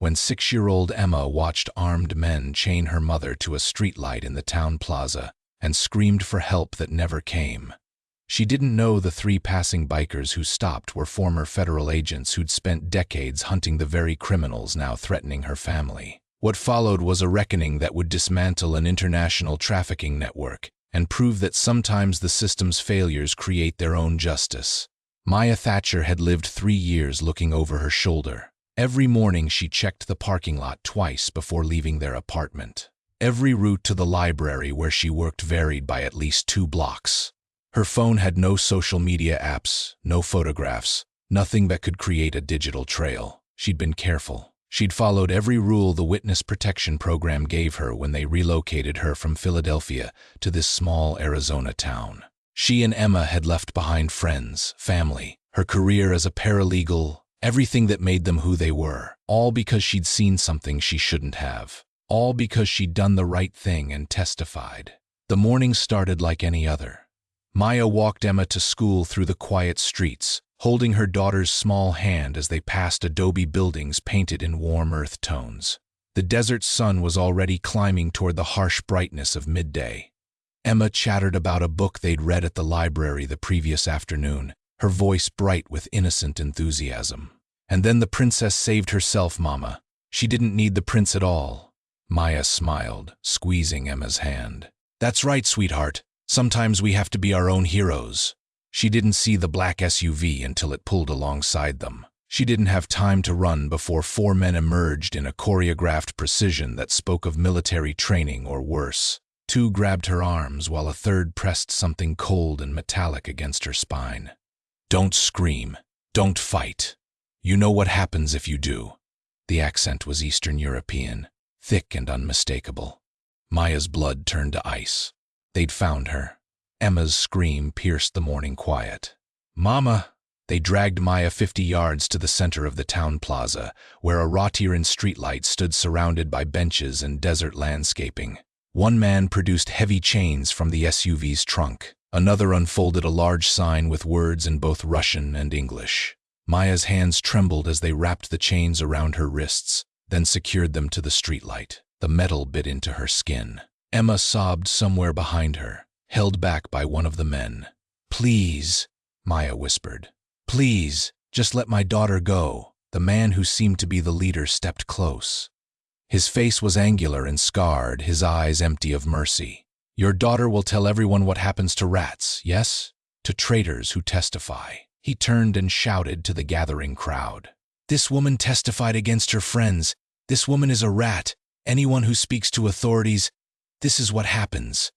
when 6-year-old Emma watched armed men chain her mother to a streetlight in the town plaza and screamed for help that never came. She didn't know the 3 passing bikers who stopped were former federal agents who'd spent decades hunting the very criminals now threatening her family. What followed was a reckoning that would dismantle an international trafficking network and prove that sometimes the system's failures create their own justice. Maya Thatcher had lived 3 years looking over her shoulder. Every morning she checked the parking lot twice before leaving their apartment. Every route to the library where she worked varied by at least 2 blocks. Her phone had no social media apps, no photographs, nothing that could create a digital trail. She'd been careful. She'd followed every rule the witness protection program gave her when they relocated her from Philadelphia to this small Arizona town. She and Emma had left behind friends, family, her career as a paralegal, everything that made them who they were, all because she'd seen something she shouldn't have, all because she'd done the right thing and testified. The morning started like any other. Maya walked Emma to school through the quiet streets, holding her daughter's small hand as they passed adobe buildings painted in warm earth tones. The desert sun was already climbing toward the harsh brightness of midday. Emma chattered about a book they'd read at the library the previous afternoon, her voice bright with innocent enthusiasm. And then the princess saved herself, Mama. She didn't need the prince at all. Maya smiled, squeezing Emma's hand. That's right, sweetheart. Sometimes we have to be our own heroes. She didn't see the black SUV until it pulled alongside them. She didn't have time to run before 4 men emerged in a choreographed precision that spoke of military training or worse. 2 grabbed her arms while a 3rd pressed something cold and metallic against her spine. Don't scream. Don't fight. You know what happens if you do. The accent was Eastern European, thick and unmistakable. Maya's blood turned to ice. They'd found her. Emma's scream pierced the morning quiet. Mama! They dragged Maya 50 yards to the center of the town plaza, where a Rotiran streetlight stood surrounded by benches and desert landscaping. One man produced heavy chains from the SUV's trunk. Another unfolded a large sign with words in both Russian and English. Maya's hands trembled as they wrapped the chains around her wrists, then secured them to the streetlight. The metal bit into her skin. Emma sobbed somewhere behind her, held back by one of the men. Please, Maya whispered. Please, just let my daughter go. The man who seemed to be the leader stepped close. His face was angular and scarred, his eyes empty of mercy. Your daughter will tell everyone what happens to rats, yes? To traitors who testify. He turned and shouted to the gathering crowd. This woman testified against her friends. This woman is a rat. Anyone who speaks to authorities, this is what happens.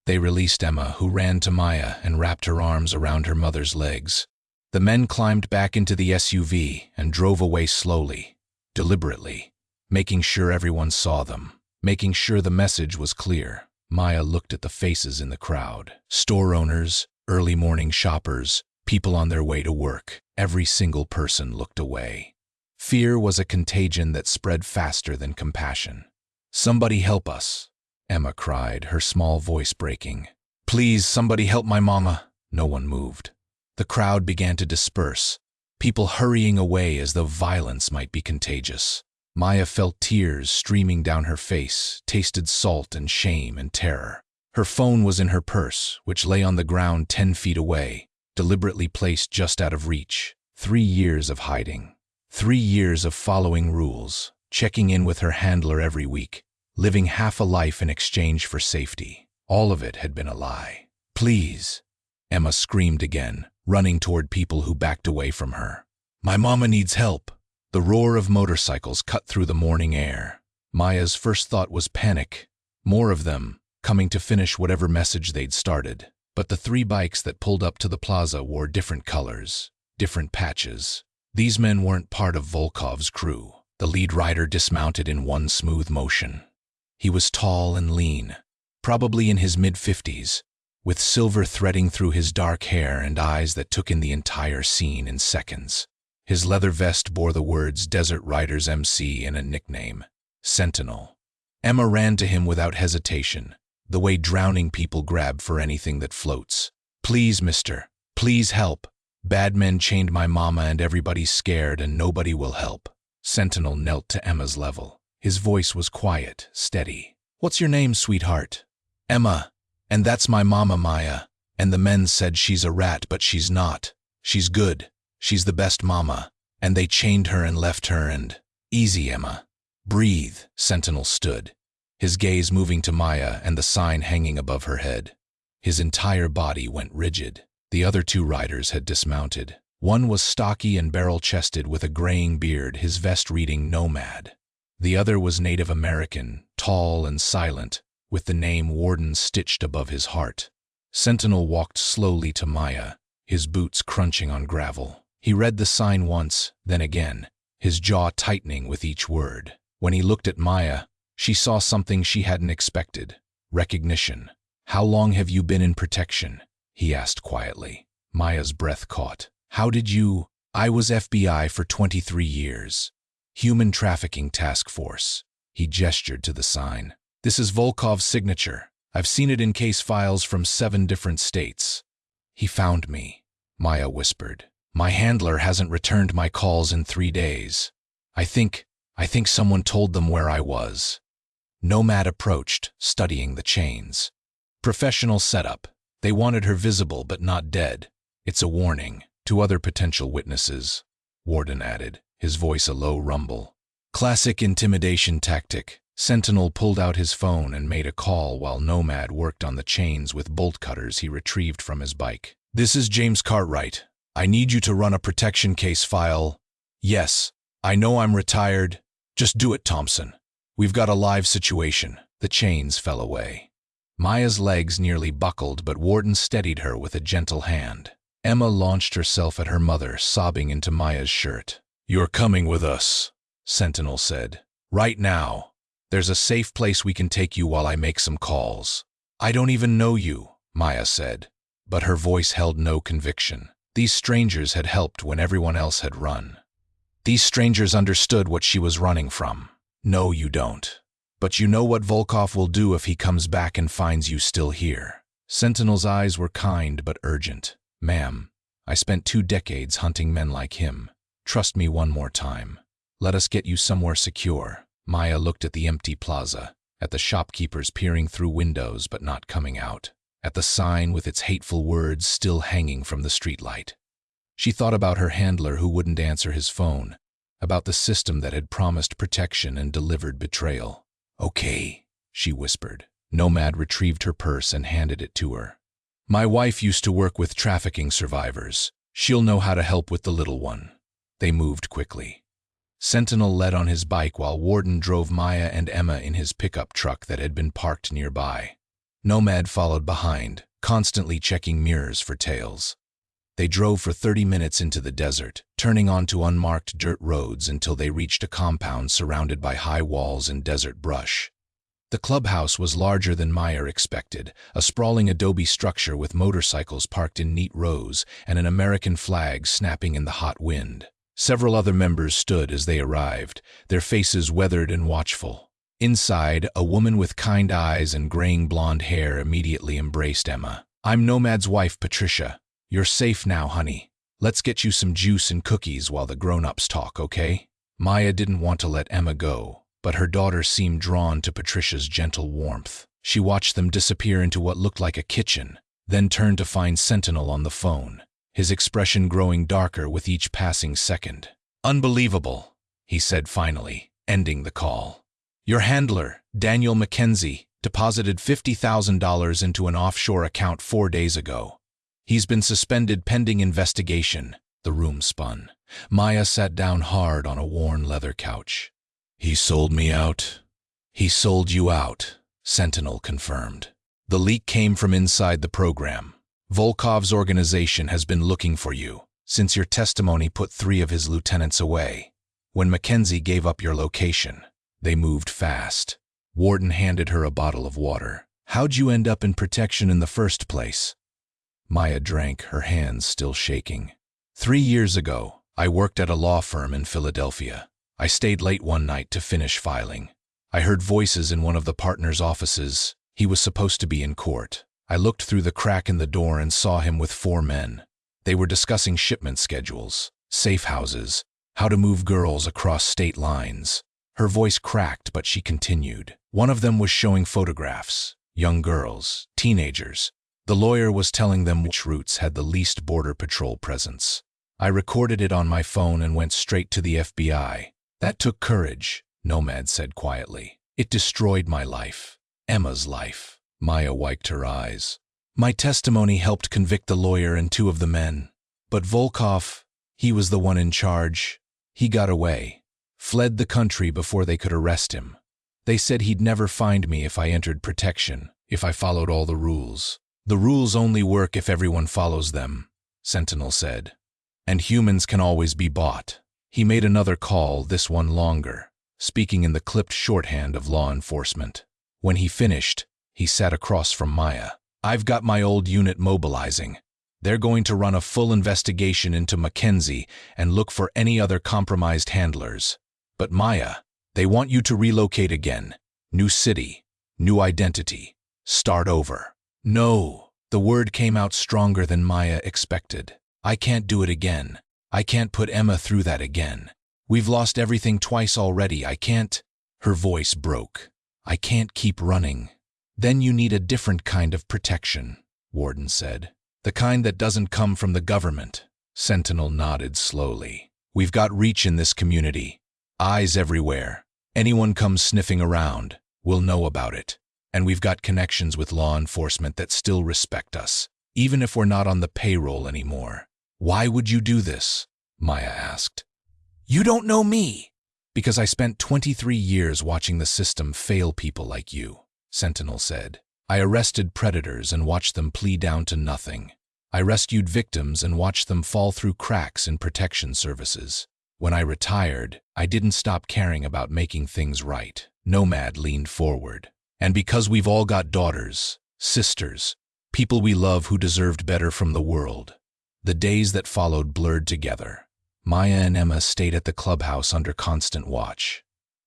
They released Emma, who ran to Maya and wrapped her arms around her mother's legs. The men climbed back into the SUV and drove away slowly, deliberately, making sure everyone saw them, making sure the message was clear. Maya looked at the faces in the crowd. Store owners, early morning shoppers, people on their way to work. Every single person looked away. Fear was a contagion that spread faster than compassion. Somebody help us, Emma cried, her small voice breaking. Please, somebody help my mama. No one moved. The crowd began to disperse, people hurrying away as though violence might be contagious. Maya felt tears streaming down her face, tasted salt and shame and terror. Her phone was in her purse, which lay on the ground 10 feet away, deliberately placed just out of reach. 3 years of hiding. 3 years of following rules, checking in with her handler every week, living half a life in exchange for safety. All of it had been a lie. Please, Emma screamed again, running toward people who backed away from her. My mama needs help. The roar of motorcycles cut through the morning air. Maya's first thought was panic. More of them, coming to finish whatever message they'd started. But the 3 bikes that pulled up to the plaza wore different colors, different patches. These men weren't part of Volkov's crew. The lead rider dismounted in one smooth motion. He was tall and lean, probably in his mid-50s, with silver threading through his dark hair and eyes that took in the entire scene in seconds. His leather vest bore the words Desert Riders MC and a nickname, Sentinel. Emma ran to him without hesitation, the way drowning people grab for anything that floats. Please, mister, please help. Bad men chained my mama and everybody's scared and nobody will help. Sentinel knelt to Emma's level. His voice was quiet, steady. "What's your name, sweetheart?" "Emma. And that's my mama, Maya. And the men said she's a rat, but she's not. She's good. She's the best mama. And they chained her and left her and—" "Easy, Emma. Breathe." Sentinel stood, his gaze moving to Maya and the sign hanging above her head. His entire body went rigid. The other two riders had dismounted. One was stocky and barrel-chested with a graying beard, his vest reading Nomad. The other was Native American, tall and silent, with the name Warden stitched above his heart. Sentinel walked slowly to Maya, his boots crunching on gravel. He read the sign once, then again, his jaw tightening with each word. When he looked at Maya, she saw something she hadn't expected: recognition. "How long have you been in protection?" he asked quietly. Maya's breath caught. "How did you—" "I was FBI for 23 years. Human Trafficking Task Force." He gestured to the sign. "This is Volkov's signature. I've seen it in case files from 7 different states." "He found me," Maya whispered. "My handler hasn't returned my calls in 3 days. I think someone told them where I was." Nomad approached, studying the chains. "Professional setup. They wanted her visible but not dead. It's a warning to other potential witnesses," Warden added, his voice a low rumble. "Classic intimidation tactic." Sentinel pulled out his phone and made a call while Nomad worked on the chains with bolt cutters he retrieved from his bike. "This is James Cartwright. I need you to run a protection case file." "Yes, I know I'm retired. Just do it, Thompson. We've got a live situation." The chains fell away. Maya's legs nearly buckled, but Warden steadied her with a gentle hand. Emma launched herself at her mother, sobbing into Maya's shirt. "You're coming with us," Sentinel said. "Right now. There's a safe place we can take you while I make some calls." "I don't even know you," Maya said, but her voice held no conviction. These strangers had helped when everyone else had run. These strangers understood what she was running from. "No, you don't. But you know what Volkov will do if he comes back and finds you still here." Sentinel's eyes were kind but urgent. "Ma'am, I spent 2 decades hunting men like him. Trust me one more time. Let us get you somewhere secure." Maya looked at the empty plaza, at the shopkeepers peering through windows but not coming out, at the sign with its hateful words still hanging from the streetlight. She thought about her handler who wouldn't answer his phone, about the system that had promised protection and delivered betrayal. "Okay," she whispered. Nomad retrieved her purse and handed it to her. "My wife used to work with trafficking survivors. She'll know how to help with the little one." They moved quickly. Sentinel led on his bike while Warden drove Maya and Emma in his pickup truck that had been parked nearby. Nomad followed behind, constantly checking mirrors for tails. They drove for 30 minutes into the desert, turning onto unmarked dirt roads until they reached a compound surrounded by high walls and desert brush. The clubhouse was larger than Maya expected, a sprawling adobe structure with motorcycles parked in neat rows and an American flag snapping in the hot wind. Several other members stood as they arrived, their faces weathered and watchful. Inside, a woman with kind eyes and graying blonde hair immediately embraced Emma. "I'm Nomad's wife, Patricia. You're safe now, honey. Let's get you some juice and cookies while the grown-ups talk, okay?" Maya didn't want to let Emma go, but her daughter seemed drawn to Patricia's gentle warmth. She watched them disappear into what looked like a kitchen, then turned to find Sentinel on the phone, his expression growing darker with each passing second. "Unbelievable," he said finally, ending the call. "Your handler, Daniel Mackenzie, deposited $50,000 into an offshore account 4 days ago. He's been suspended pending investigation." The room spun. Maya sat down hard on a worn leather couch. "He sold me out." "He sold you out," Sentinel confirmed. "The leak came from inside the program. Volkov's organization has been looking for you, since your testimony put 3 of his lieutenants away. When Mackenzie gave up your location, they moved fast." Warden handed her a bottle of water. "How'd you end up in protection in the first place?" Maya drank, her hands still shaking. 3 years ago, I worked at a law firm in Philadelphia. I stayed late one night to finish filing. I heard voices in one of the partners' offices. He was supposed to be in court. I looked through the crack in the door and saw him with 4 men. They were discussing shipment schedules, safe houses, how to move girls across state lines. Her voice cracked, but she continued. One of them was showing photographs, young girls, teenagers. The lawyer was telling them which routes had the least border patrol presence. I recorded it on my phone and went straight to the FBI. That took courage, Nomad said quietly. It destroyed my life. Emma's life. Maya wiped her eyes. My testimony helped convict the lawyer and 2 of the men. But Volkov, he was the one in charge. He got away. Fled the country before they could arrest him. They said he'd never find me if I entered protection, if I followed all the rules. The rules only work if everyone follows them, Sentinel said. And humans can always be bought. He made another call, this one longer, speaking in the clipped shorthand of law enforcement. When he finished, he sat across from Maya. I've got my old unit mobilizing. They're going to run a full investigation into Mackenzie and look for any other compromised handlers. But Maya, they want you to relocate again. New city, new identity. Start over. No, the word came out stronger than Maya expected. I can't do it again. I can't put Emma through that again. We've lost everything twice already. I can't. Her voice broke. I can't keep running. Then you need a different kind of protection, Warden said. The kind that doesn't come from the government. Sentinel nodded slowly. We've got reach in this community. Eyes everywhere. Anyone comes sniffing around, we'll know about it. And we've got connections with law enforcement that still respect us, even if we're not on the payroll anymore. Why would you do this? Maya asked. You don't know me. Because I spent 23 years watching the system fail people like you, Sentinel said. I arrested predators and watched them plea down to nothing. I rescued victims and watched them fall through cracks in protection services. When I retired, I didn't stop caring about making things right. Nomad leaned forward. And because we've all got daughters, sisters, people we love who deserved better from the world. The days that followed blurred together. Maya and Emma stayed at the clubhouse under constant watch.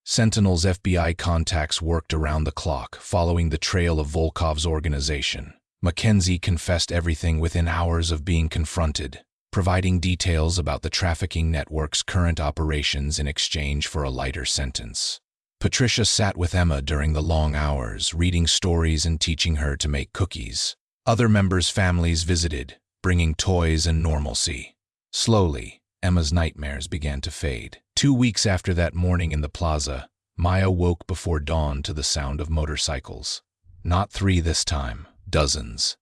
Sentinel's FBI contacts worked around the clock, following the trail of Volkov's organization. Mackenzie confessed everything within hours of being confronted, providing details about the trafficking network's current operations in exchange for a lighter sentence. Patricia sat with Emma during the long hours, reading stories and teaching her to make cookies. Other members' families visited, bringing toys and normalcy. Slowly, Emma's nightmares began to fade. 2 weeks after that morning in the plaza, Maya woke before dawn to the sound of motorcycles. Not 3 this time, dozens.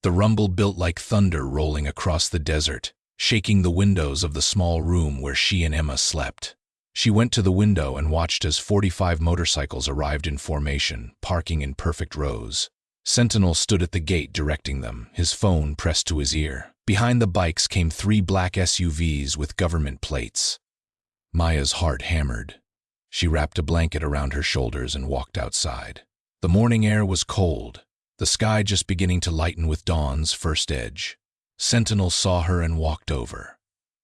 The rumble built like thunder rolling across the desert, shaking the windows of the small room where she and Emma slept. She went to the window and watched as 45 motorcycles arrived in formation, parking in perfect rows. Sentinel stood at the gate directing them, his phone pressed to his ear. Behind the bikes came 3 black SUVs with government plates. Maya's heart hammered. She wrapped a blanket around her shoulders and walked outside. The morning air was cold, the sky just beginning to lighten with dawn's first edge. Sentinel saw her and walked over.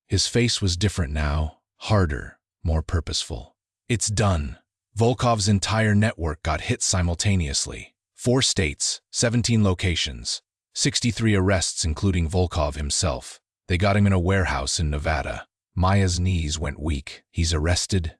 His face was different now, harder, more purposeful. It's done. Volkov's entire network got hit simultaneously. 4 states, 17 locations, 63 arrests including Volkov himself. They got him in a warehouse in Nevada. Maya's knees went weak. He's arrested?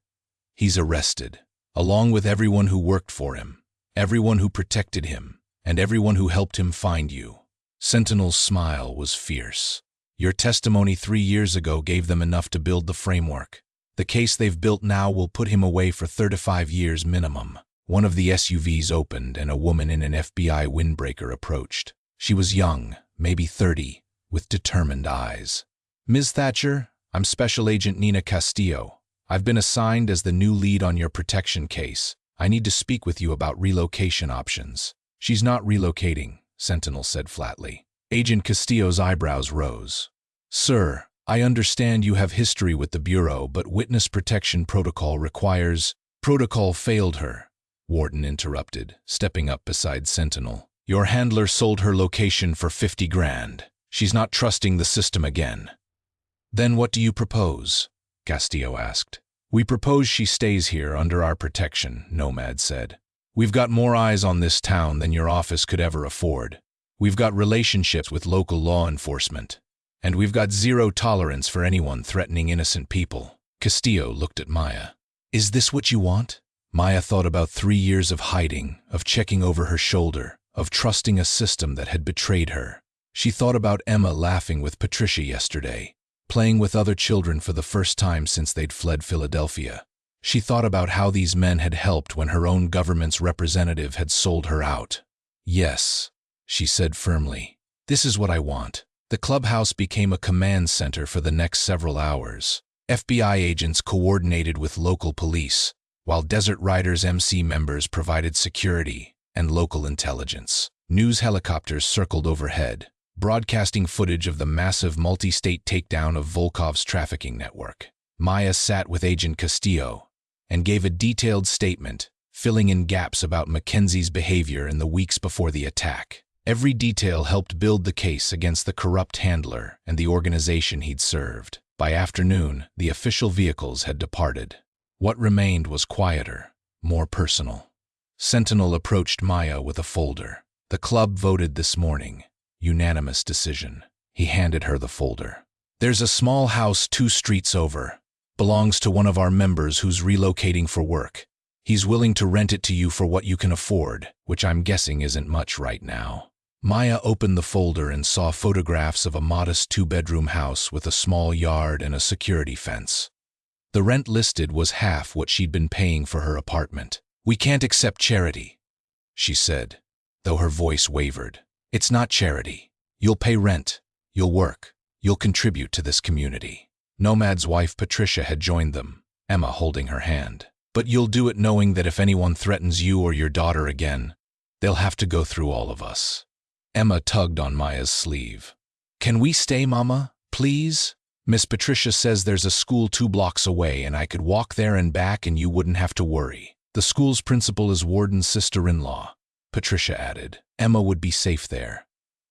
He's arrested. Along with everyone who worked for him, everyone who protected him, and everyone who helped him find you. Sentinel's smile was fierce. Your testimony 3 years ago gave them enough to build the framework. The case they've built now will put him away for 35 years minimum. One of the SUVs opened and a woman in an FBI windbreaker approached. She was young, maybe 30, with determined eyes. Ms. Thatcher, I'm Special Agent Nina Castillo. I've been assigned as the new lead on your protection case. I need to speak with you about relocation options. She's not relocating, Sentinel said flatly. Agent Castillo's eyebrows rose. Sir, I understand you have history with the Bureau, but witness protection protocol requires... Protocol failed her, Warden interrupted, stepping up beside Sentinel. Your handler sold her location for 50 grand. She's not trusting the system again. Then what do you propose? Castillo asked. We propose she stays here under our protection, Nomad said. We've got more eyes on this town than your office could ever afford. We've got relationships with local law enforcement. And we've got zero tolerance for anyone threatening innocent people. Castillo looked at Maya. Is this what you want? Maya thought about 3 years of hiding, of checking over her shoulder, of trusting a system that had betrayed her. She thought about Emma laughing with Patricia yesterday, playing with other children for the first time since they'd fled Philadelphia. She thought about how these men had helped when her own government's representative had sold her out. Yes, she said firmly. This is what I want. The clubhouse became a command center for the next several hours. FBI agents coordinated with local police, while Desert Riders MC members provided security and local intelligence. News helicopters circled overhead, broadcasting footage of the massive multi-state takedown of Volkov's trafficking network. Maya sat with Agent Castillo and gave a detailed statement, filling in gaps about Mackenzie's behavior in the weeks before the attack. Every detail helped build the case against the corrupt handler and the organization he'd served. By afternoon, the official vehicles had departed. What remained was quieter, more personal. Sentinel approached Maya with a folder. The club voted this morning. Unanimous decision. He handed her the folder. There's a small house 2 streets over. Belongs to one of our members who's relocating for work. He's willing to rent it to you for what you can afford, which I'm guessing isn't much right now. Maya opened the folder and saw photographs of a modest 2-bedroom house with a small yard and a security fence. The rent listed was half what she'd been paying for her apartment. We can't accept charity, she said, though her voice wavered. It's not charity. You'll pay rent. You'll work. You'll contribute to this community. Nomad's wife Patricia had joined them, Emma holding her hand. But you'll do it knowing that if anyone threatens you or your daughter again, they'll have to go through all of us. Emma tugged on Maya's sleeve. Can we stay, Mama? Please? Miss Patricia says there's a school 2 blocks away and I could walk there and back and you wouldn't have to worry. The school's principal is Warden's sister-in-law, Patricia added. Emma would be safe there.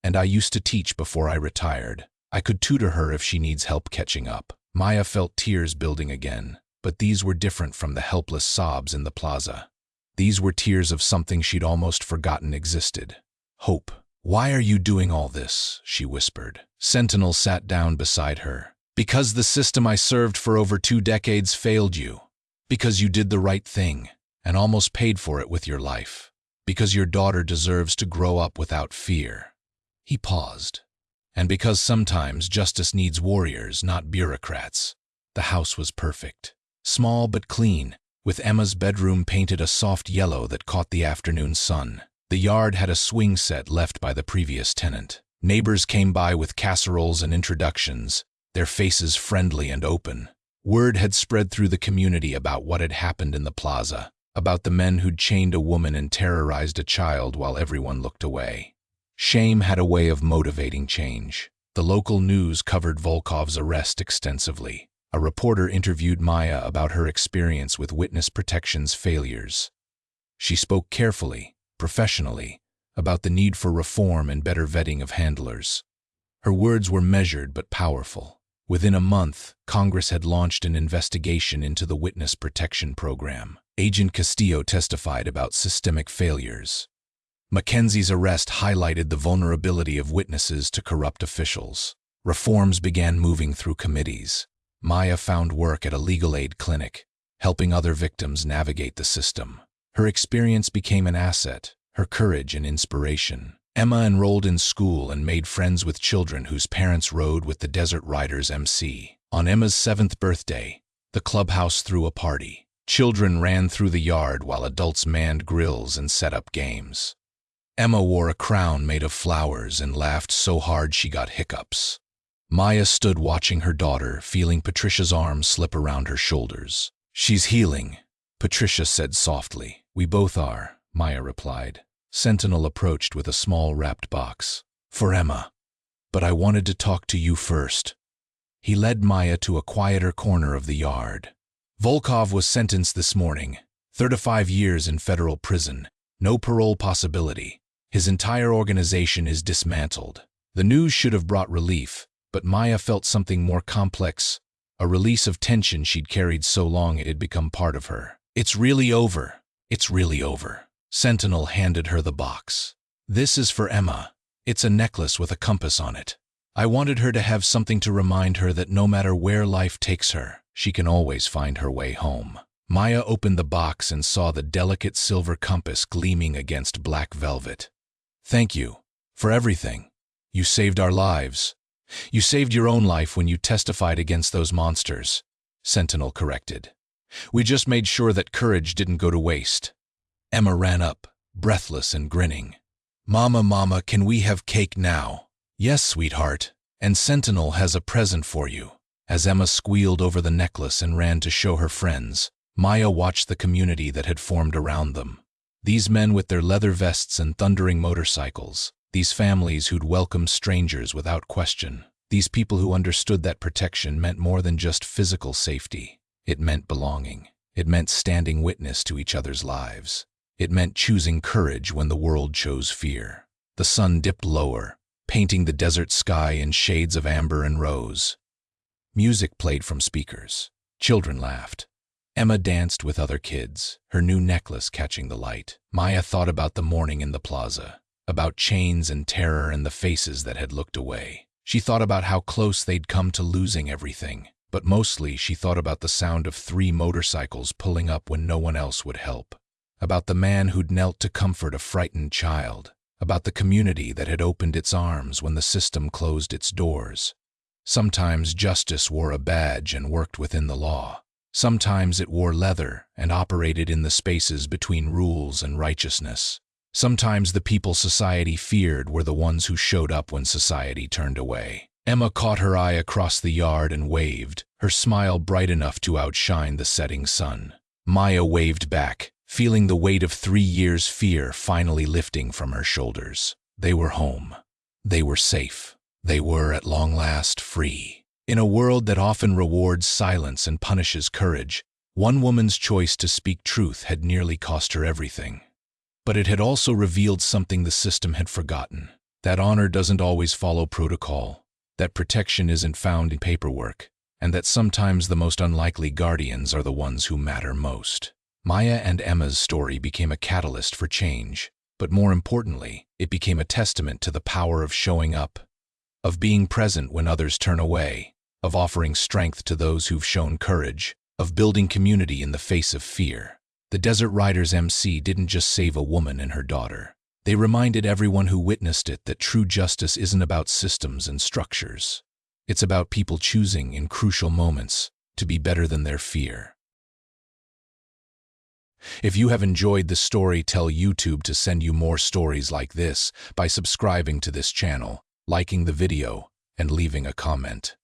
And I used to teach before I retired. I could tutor her if she needs help catching up. Maya felt tears building again, but these were different from the helpless sobs in the plaza. These were tears of something she'd almost forgotten existed. Hope. Why are you doing all this? She whispered. Sentinel sat down beside her. Because the system I served for over 2 decades failed you. Because you did the right thing and almost paid for it with your life. Because your daughter deserves to grow up without fear. He paused. And because sometimes justice needs warriors, not bureaucrats. The house was perfect. Small but clean, with Emma's bedroom painted a soft yellow that caught the afternoon sun. The yard had a swing set left by the previous tenant. Neighbors came by with casseroles and introductions, their faces friendly and open. Word had spread through the community about what had happened in the plaza, about the men who'd chained a woman and terrorized a child while everyone looked away. Shame had a way of motivating change. The local news covered Volkov's arrest extensively. A reporter interviewed Maya about her experience with witness protection's failures. She spoke carefully, professionally, about the need for reform and better vetting of handlers. Her words were measured but powerful. Within a month, Congress had launched an investigation into the witness protection program. Agent Castillo testified about systemic failures. Mackenzie's arrest highlighted the vulnerability of witnesses to corrupt officials. Reforms began moving through committees. Maya found work at a legal aid clinic, helping other victims navigate the system. Her experience became an asset, her courage an inspiration. Emma enrolled in school and made friends with children whose parents rode with the Desert Riders MC. On Emma's 7th birthday, the clubhouse threw a party. Children ran through the yard while adults manned grills and set up games. Emma wore a crown made of flowers and laughed so hard she got hiccups. Maya stood watching her daughter, feeling Patricia's arm slip around her shoulders. She's healing, Patricia said softly. We both are, Maya replied. Sentinel approached with a small wrapped box. For Emma. But I wanted to talk to you first. He led Maya to a quieter corner of the yard. Volkov was sentenced this morning. 35 years in federal prison. No parole possibility. His entire organization is dismantled. The news should have brought relief, but Maya felt something more complex, a release of tension she'd carried so long it had become part of her. It's really over. It's really over. Sentinel handed her the box. This is for Emma. It's a necklace with a compass on it. I wanted her to have something to remind her that no matter where life takes her, she can always find her way home. Maya opened the box and saw the delicate silver compass gleaming against black velvet. "Thank you for everything. You saved our lives. You saved your own life when you testified against those monsters," Sentinel corrected. "We just made sure that courage didn't go to waste." Emma ran up, breathless and grinning. Mama, can we have cake now?" "Yes, sweetheart, and Sentinel has a present for you." As Emma squealed over the necklace and ran to show her friends, Maya watched the community that had formed around them. These men with their leather vests and thundering motorcycles, these families who'd welcome strangers without question, these people who understood that protection meant more than just physical safety. It meant belonging. It meant standing witness to each other's lives. It meant choosing courage when the world chose fear. The sun dipped lower, painting the desert sky in shades of amber and rose. Music played from speakers. Children laughed. Emma danced with other kids, her new necklace catching the light. Maya thought about the morning in the plaza, about chains and terror and the faces that had looked away. She thought about how close they'd come to losing everything, but mostly she thought about the sound of 3 motorcycles pulling up when no one else would help, about the man who'd knelt to comfort a frightened child, about the community that had opened its arms when the system closed its doors. Sometimes justice wore a badge and worked within the law. Sometimes it wore leather and operated in the spaces between rules and righteousness. Sometimes the people society feared were the ones who showed up when society turned away. Emma caught her eye across the yard and waved, her smile bright enough to outshine the setting sun. Maya waved back, feeling the weight of 3 years' fear finally lifting from her shoulders. They were home. They were safe. They were, at long last, free. In a world that often rewards silence and punishes courage, one woman's choice to speak truth had nearly cost her everything. But it had also revealed something the system had forgotten: that honor doesn't always follow protocol, that protection isn't found in paperwork, and that sometimes the most unlikely guardians are the ones who matter most. Maya and Emma's story became a catalyst for change, but more importantly, it became a testament to the power of showing up, of being present when others turn away, of offering strength to those who've shown courage, of building community in the face of fear. The Desert Riders MC didn't just save a woman and her daughter. They reminded everyone who witnessed it that true justice isn't about systems and structures. It's about people choosing, in crucial moments, to be better than their fear. If you have enjoyed the story, tell YouTube to send you more stories like this by subscribing to this channel, liking the video, and leaving a comment.